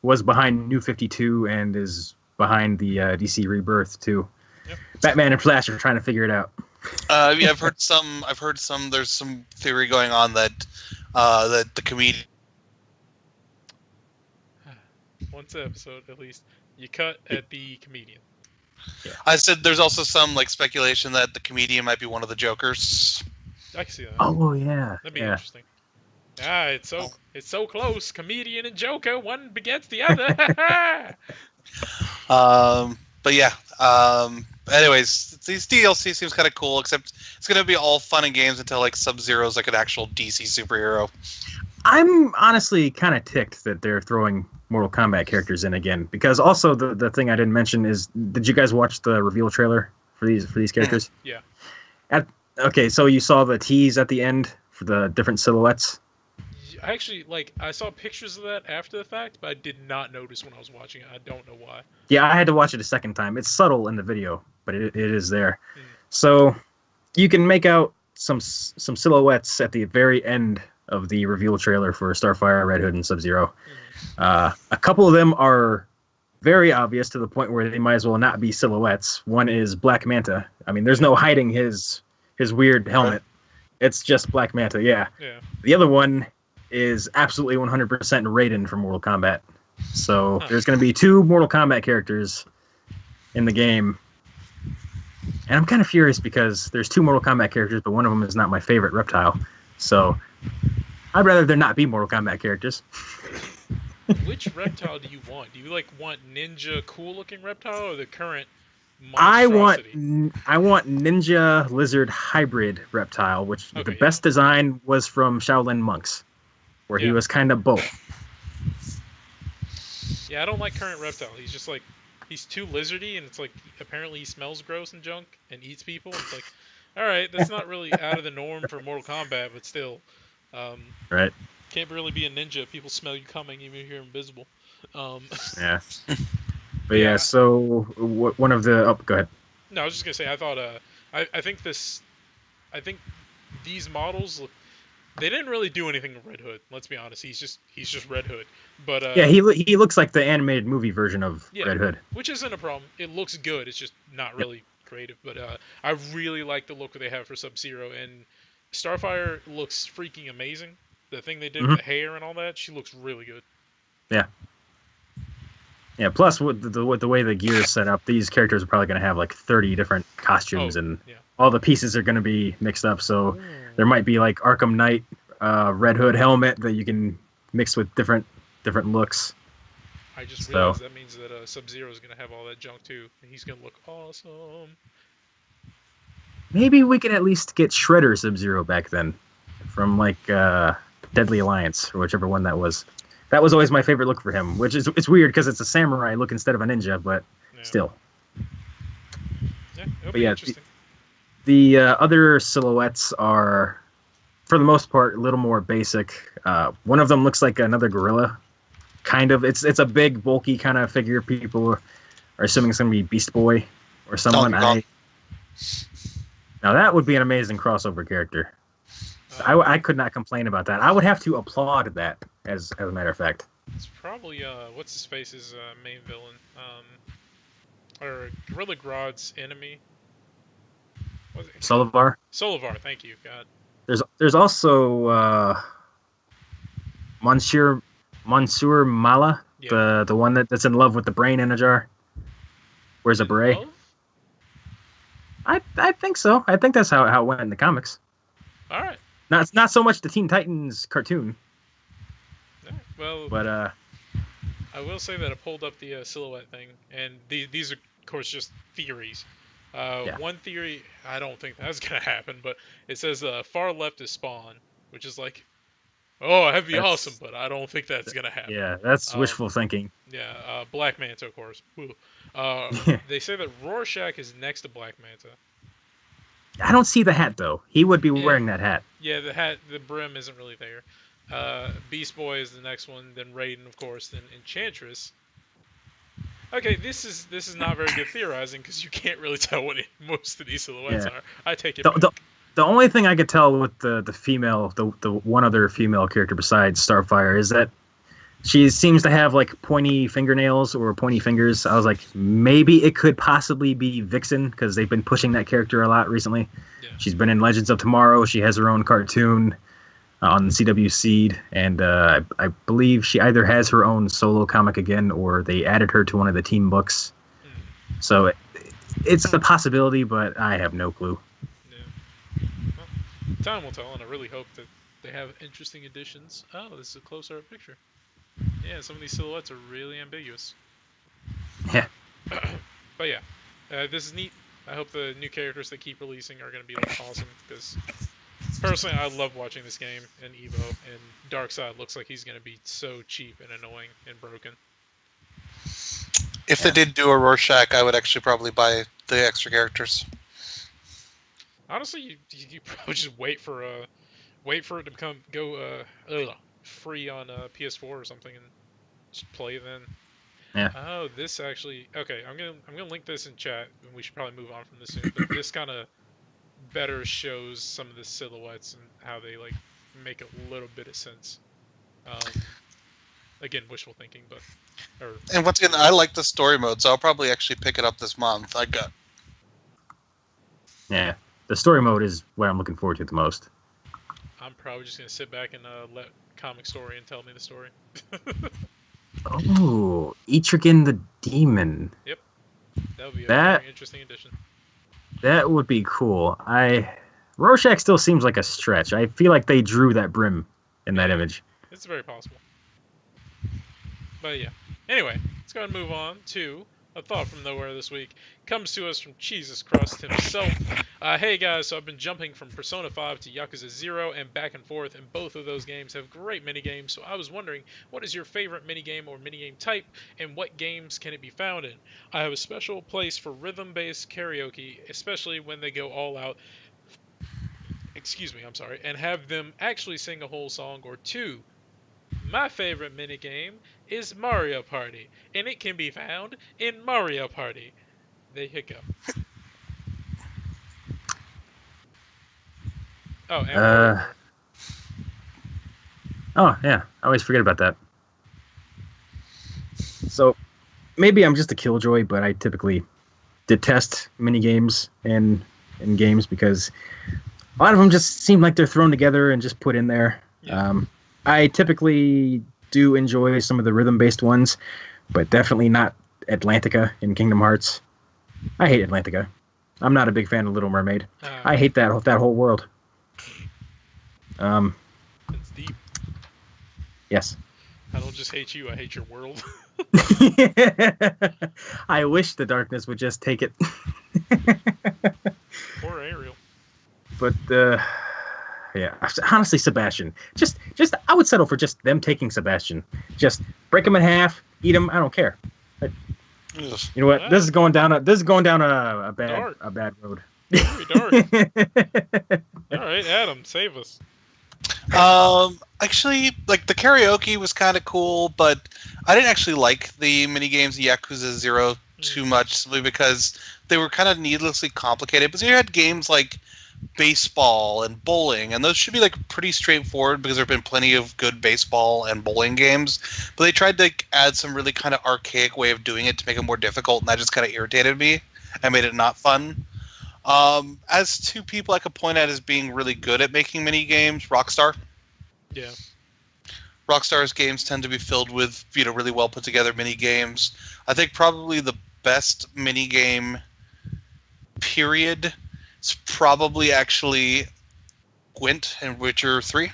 S3: was behind New 52 and is behind the DC Rebirth too.
S1: Yep.
S3: Batman and Flash are trying to figure it out.
S2: Yeah, I've heard some. There's some theory going on that the comedian.
S1: Once an episode, at least, you cut at the comedian.
S3: Yeah.
S2: I said there's also some like speculation that the comedian might be one of the Jokers.
S1: I can see that.
S3: Oh yeah.
S1: That'd be
S3: yeah.
S1: interesting. It's so close. Comedian and Joker, one begets the other.
S2: But yeah. Anyways, these DLC seems kind of cool, except it's gonna be all fun and games until like Sub-Zero's like an actual DC superhero.
S3: I'm honestly kind of ticked that they're throwing Mortal Kombat characters in again, because also the thing I didn't mention is, did you guys watch the reveal trailer for these characters?
S1: Yeah.
S3: Okay, so you saw the tease at the end for the different silhouettes.
S1: Actually, I saw pictures of that after the fact, but I did not notice when I was watching it. I don't know why.
S3: Yeah, I had to watch it a second time. It's subtle in the video, but it is there. So you can make out some silhouettes at the very end of the reveal trailer for Starfire, Red Hood, and Sub-Zero. A couple of them are very obvious to the point where they might as well not be silhouettes. One is Black Manta. I mean, there's no hiding his weird helmet. It's just Black Manta, yeah. The other one is absolutely 100% Raiden from Mortal Kombat. So there's going to be 2 Mortal Kombat characters in the game. And I'm kind of furious because there's 2 Mortal Kombat characters, but one of them is not my favorite reptile. So I'd rather there not be Mortal Kombat characters.
S1: Which reptile do you want? Do you want ninja cool looking reptile or the current
S3: I want
S1: monstrosity?
S3: ninja lizard hybrid reptile, which the best design was from Shaolin Monks, where he was kind of both.
S1: Yeah, I don't like current reptile. He's just he's too lizardy, and it's apparently he smells gross and junk and eats people. It's all right, that's not really out of the norm for Mortal Kombat, but still,
S3: right?
S1: Can't really be a ninja. People smell you coming, even if you're invisible.
S3: Yeah. But yeah, so one of the... Oh, go ahead.
S1: No, I was just gonna say, I thought, I think these models, they didn't really do anything to Red Hood. Let's be honest, he's just Red Hood. But
S3: yeah, he looks like the animated movie version of Red Hood,
S1: which isn't a problem. It looks good. It's just not really creative. But I really like the look that they have for Sub-Zero, and Starfire looks freaking amazing. The thing they did with the hair and all that, she looks really good.
S3: Yeah. Yeah, plus with the way the gear is set up, these characters are probably going to have 30 different costumes, and all the pieces are going to be mixed up. So there might be Arkham Knight Red Hood helmet that you can mix with different different looks.
S1: I just
S3: So-
S1: realized that means that Sub-Zero is gonna have all that junk too, and he's gonna look awesome.
S3: Maybe we can at least get Shredder Sub-Zero back then, from like Deadly Alliance or whichever one that was. That was always my favorite look for him, which is it's weird because it's a samurai look instead of a ninja, but
S1: Yeah.
S3: still.
S1: Yeah, it'll
S3: But
S1: be
S3: yeah,
S1: interesting.
S3: The other silhouettes are, for the most part, a little more basic. One of them looks like another gorilla, kind of. It's a big, bulky kind of figure. People are assuming it's going to be Beast Boy or someone.
S2: Donkey Kong.
S3: Now that would be an amazing crossover character. I could not complain about that. I would have to applaud that, as a matter of fact.
S1: It's probably what's his face's main villain, or Gorilla Grodd's enemy. Was it?
S3: Solivar.
S1: Solivar, thank you. God.
S3: There's also Monsieur Mala,
S1: Yeah.
S3: the one that's in love with the brain in a jar. Wears a beret.
S1: Oh?
S3: I think so. I think that's how it went in the comics.
S1: All right.
S3: Not so much the Teen Titans cartoon,
S1: All right. Well,
S3: but
S1: I will say that I pulled up the silhouette thing, and these are, of course, just theories.
S3: Yeah.
S1: One theory, I don't think that's gonna happen, but it says far left is Spawn, which is like, oh, that'd be
S3: That's-
S1: awesome, but I don't think that's gonna happen.
S3: yeah, that's wishful thinking.
S1: Yeah, Black Manta, of course. Woo. They say that Rorschach is next to Black Manta.
S3: I don't see the hat though. He would be
S1: Yeah.
S3: wearing that hat.
S1: Yeah, the brim isn't really there. Beast Boy is the next one, then Raiden, of course, then Enchantress. Okay, this is not very good theorizing because you can't really tell what most of these silhouettes
S3: Yeah.
S1: are. I take it.
S3: The,
S1: back.
S3: the only thing I could tell with the female, the one other female character besides Starfire is that she seems to have like pointy fingernails or pointy fingers. I was like, maybe it could possibly be Vixen because they've been pushing that character a lot recently.
S1: Yeah.
S3: She's been in Legends of Tomorrow. She has her own cartoon on CW Seed, and I believe she either has her own solo comic again or they added her to one of the team books. So it's a possibility, but I have no clue.
S1: Yeah. Well, time will tell, and I really hope that they have interesting additions. Oh, this is a closer picture. Yeah, some of these silhouettes are really ambiguous.
S3: Yeah.
S1: But yeah, this is neat. I hope the new characters they keep releasing are going to be like awesome because personally, I love watching this game in Evo, and Darkseid looks like he's going to be so cheap and annoying and broken.
S2: If they did do a Rorschach, I would actually probably buy the extra characters.
S1: Honestly, you probably just wait for it to go free on PS4 or something and just play then.
S3: Yeah.
S1: Oh, this actually okay. I'm gonna link this in chat, and we should probably move on from this soon. But this kind of better shows some of the silhouettes and how they like make a little bit of sense. Again, wishful thinking, but
S2: And once again, I like the story mode, so I'll probably actually pick it up this month.
S3: Yeah, the story mode is what I'm looking forward to the most.
S1: I'm probably just gonna sit back and let Comic Story and tell me the story.
S3: Oh, Etrigan the Demon.
S1: That would be a
S3: That-
S1: very interesting addition.
S3: That would be cool. Rorschach still seems like a stretch. I feel like they drew that brim in that image.
S1: It's very possible. But yeah. Anyway, let's go ahead and move on to a thought from nowhere this week. Comes to us from Jesus Crust himself. Hey guys, so I've been jumping from Persona 5 to Yakuza 0 and back and forth, and both of those games have great minigames, so I was wondering, what is your favorite minigame or minigame type, and what games can it be found in? I have a special place for rhythm-based karaoke, especially when they go all out, and have them actually sing a whole song or two. My favorite minigame is Mario Party, and it can be found in Mario Party. They hiccup. Oh, and
S3: Oh, yeah. I always forget about that. So, maybe I'm just a killjoy, but I typically detest minigames in games because a lot of them just seem like they're thrown together and just put in there.
S1: Yeah.
S3: I typically do enjoy some of the rhythm-based ones, but definitely not Atlantica in Kingdom Hearts. I hate Atlantica. I'm not a big fan of Little Mermaid. I hate that whole world.
S1: It's deep.
S3: Yes.
S1: I don't just hate you, I hate your world.
S3: I wish the darkness would just take it.
S1: Poor Ariel.
S3: But yeah, honestly, Sebastian. Just I would settle for just them taking Sebastian. Just break him in half, eat him. I don't care. But, you know what? This is going down a bad road.
S1: Very dark. All right, Adam, save us.
S2: Actually, like the karaoke was kind of cool, but I didn't actually like the mini games of Yakuza 0 too much, simply because they were kind of needlessly complicated. But so you had games like baseball and bowling, and those should be like pretty straightforward because there have been plenty of good baseball and bowling games. But they tried to add some really kind of archaic way of doing it to make it more difficult, and that just kind of irritated me and made it not fun. As two people I could point at as being really good at making mini games, Rockstar.
S1: Yeah.
S2: Rockstar's games tend to be filled with, really well put together mini games. I think probably the best mini game period is probably actually Gwent in Witcher 3.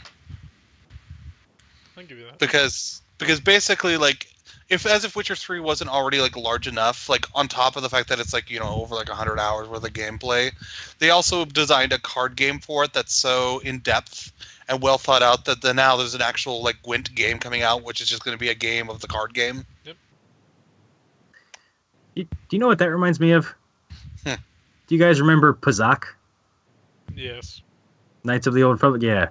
S1: I'll give you that.
S2: Because basically, like, if Witcher 3 wasn't already like large enough, like on top of the fact that it's like, over like 100 hours worth of gameplay, they also designed a card game for it that's so in depth and well thought out that now there's an actual like Gwent game coming out, which is just going to be a game of the card game.
S1: Yep.
S3: Do you know what that reminds me of? Do you guys remember Pazak?
S1: Yes.
S3: Knights of the Old Republic? Yeah.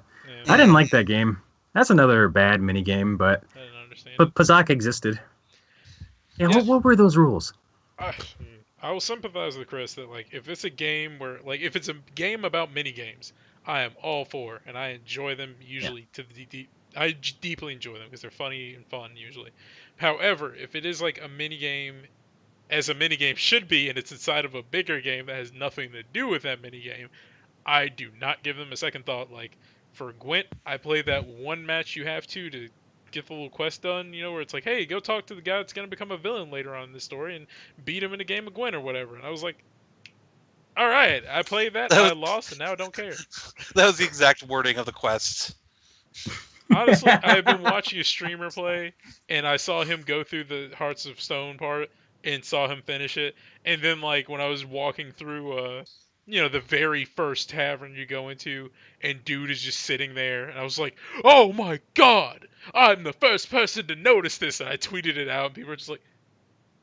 S3: I didn't like that game. That's another bad mini game, but
S1: I didn't understand.
S3: But Pazak existed. Yeah,
S1: Yes.
S3: what were those rules?
S1: I will sympathize with Chris that like if it's a game where like if it's a game about mini games, I am all for, and I enjoy them usually to the I deeply enjoy them because they're funny and fun usually. However, if it is like a mini game, as a mini game should be, and it's inside of a bigger game that has nothing to do with that mini game, I do not give them a second thought. Like for Gwent, I played that one match you have to get the little quest done, where it's like, hey, go talk to the guy that's going to become a villain later on in the story and beat him in a game of Gwent or whatever. And I was like, all right, I played that, and I lost, and now I don't care.
S2: That was the exact wording of the quest.
S1: Honestly, I've been watching a streamer play, and I saw him go through the Hearts of Stone part and saw him finish it. And then, like, when I was walking through, the very first tavern you go into, and dude is just sitting there, and I was like, oh my god, I'm the first person to notice this, and I tweeted it out, and people were just like,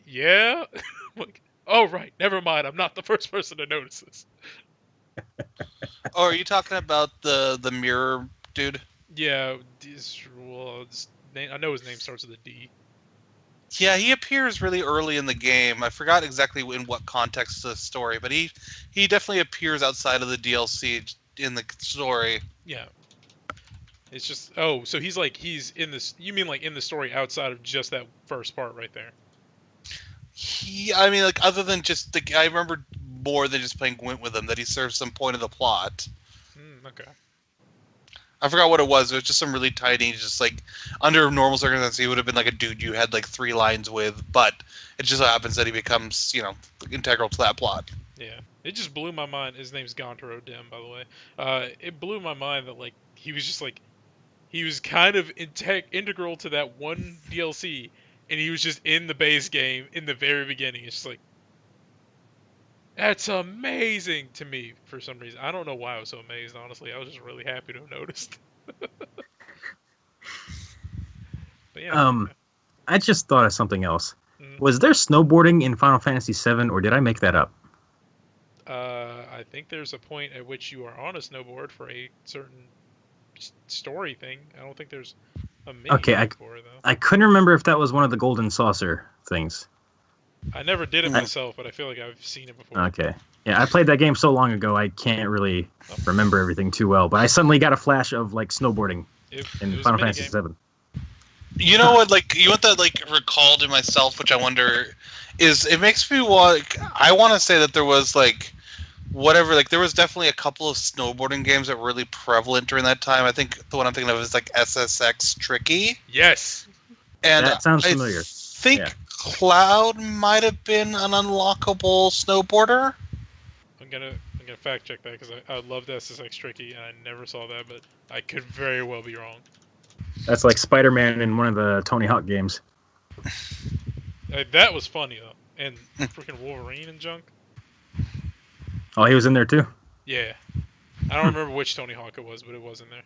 S1: yeah? I'm like, oh right, never mind, I'm not the first person to notice this.
S2: Oh, are you talking about the mirror dude?
S1: Yeah, I know his name starts with a D.
S2: Yeah, he appears really early in the game. I forgot exactly in what context of the story, but he definitely appears outside of the DLC in the story.
S1: Yeah. It's just so he's in this. You mean like in the story outside of just that first part right there?
S2: I mean, like other than just I remember more than just playing Gwent with him that he serves some point of the plot.
S1: Okay.
S2: I forgot what it was. It was just some really tiny, just like under normal circumstances, he would have been like a dude you had like 3 lines with, but it just so happens that he becomes, integral to that plot.
S1: Yeah, it just blew my mind. His name's Gontaro Dim, by the way. It blew my mind that like he was just like he was kind of integral to that one DLC, and he was just in the base game in the very beginning. It's just like that's amazing to me for some reason. I don't know why I was so amazed, honestly. I was just really happy to have noticed. But yeah.
S3: I just thought of something else.
S1: Mhm.
S3: Was there snowboarding in Final Fantasy VII, or did I make that up?
S1: I think there's a point at which you are on a snowboard for a certain story thing. I don't think there's a mini game for it, though.
S3: I couldn't remember if that was one of the Golden Saucer things.
S1: I never did it myself, but I feel like I've seen it before.
S3: Okay. Yeah, I played that game so long ago, I can't really remember everything too well. But I suddenly got a flash of, like, snowboarding in Final Fantasy VII.
S2: You know what, like, you want that, like, recalled in myself, which I wonder, is it makes me want, I want to say that there was, like, whatever, like, there was definitely a couple of snowboarding games that were really prevalent during that time. I think the one I'm thinking of is, like, SSX Tricky.
S1: Yes!
S3: And that sounds familiar.
S2: I think Cloud might have been an unlockable snowboarder.
S1: I'm gonna fact check that because I loved SSX Tricky and I never saw that, but I could very well be wrong.
S3: That's like Spider-Man in one of the Tony Hawk games.
S1: That was funny though, and freaking Wolverine and junk.
S3: Oh, he was in there too?
S1: Yeah, I don't remember which Tony Hawk it was, but it was in there.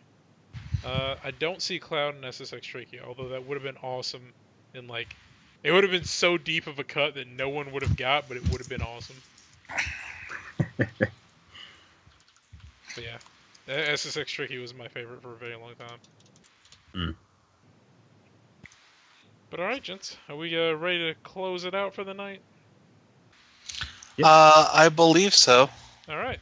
S1: I don't see Cloud and SSX Tricky, although that would have been awesome. And like, it would have been so deep of a cut that no one would have got, but it would have been awesome. But yeah, SSX Tricky was my favorite for a very long time.
S3: Mm.
S1: But alright, gents, are we ready to close it out for the night?
S3: Yep.
S2: I believe so.
S1: Alright.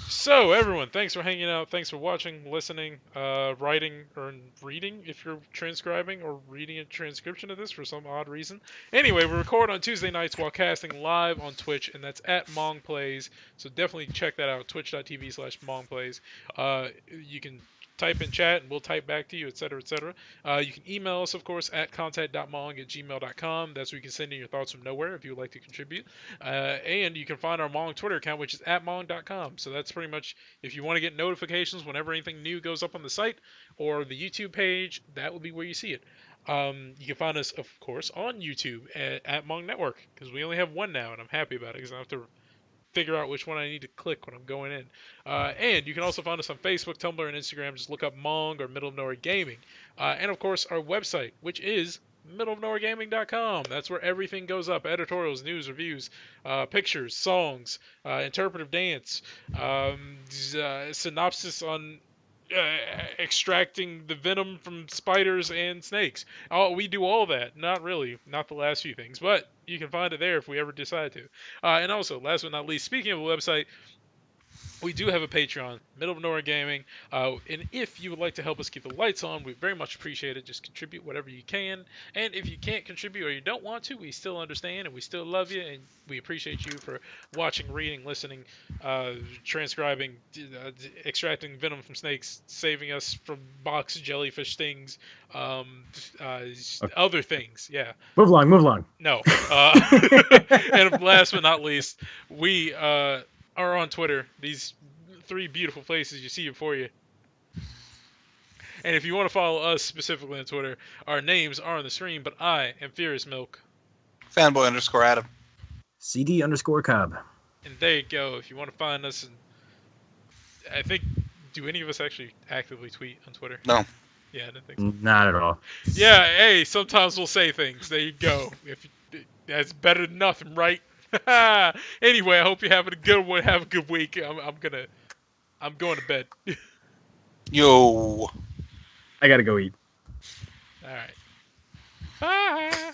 S1: So, everyone, thanks for hanging out. Thanks for watching, listening, writing, or reading if you're transcribing or reading a transcription of this for some odd reason. Anyway, we record on Tuesday nights while casting live on Twitch, and that's at MONG Plays. So definitely check that out, twitch.tv/MONG Plays. You can type in chat, and we'll type back to you, etc., etc. You can email us, of course, at contact.mong@gmail.com. That's where you can send in your thoughts from nowhere if you would like to contribute. And you can find our Mong Twitter account, which is @mong.com. So that's pretty much, if you want to get notifications whenever anything new goes up on the site or the YouTube page, that will be where you see it. You can find us, of course, on YouTube at Mong Network, because we only have one now, and I'm happy about it, because I don't have to figure out which one I need to click when I'm going in. And you can also find us on Facebook, Tumblr, and Instagram. Just look up Mong or Middle of Nowhere Gaming. And of course, our website, which is middleofnowheregaming.com. That's where everything goes up: editorials, news, reviews, pictures, songs, interpretive dance, synopsis on extracting the venom from spiders and snakes. Oh, we do all that. Not really. Not the last few things, but you can find it there if we ever decide to. And also, last but not least, speaking of the website, we do have a Patreon, Middle of Nowhere Gaming, and if you would like to help us keep the lights on, we very much appreciate it. Just contribute whatever you can, and if you can't contribute or you don't want to, we still understand, and we still love you, and we appreciate you for watching, reading, listening, transcribing, extracting venom from snakes, saving us from box jellyfish stings, other things, yeah.
S3: Move along.
S1: No. And last but not least, we are on Twitter. These three beautiful places you see before you. And if you want to follow us specifically on Twitter, our names are on the screen, but I am Furious Milk.
S2: Fanboy_Adam.
S3: CD_Cobb.
S1: And there you go. If you want to find us, and I think, do any of us actually actively tweet on Twitter?
S2: No.
S1: Yeah, I didn't think so.
S3: Not at all.
S1: Yeah, hey, sometimes we'll say things. There you go. That's better than nothing, right? Anyway, I hope you're having a good one. Have a good week. I'm going to bed.
S2: Yo.
S3: I gotta go eat.
S1: All right. Bye.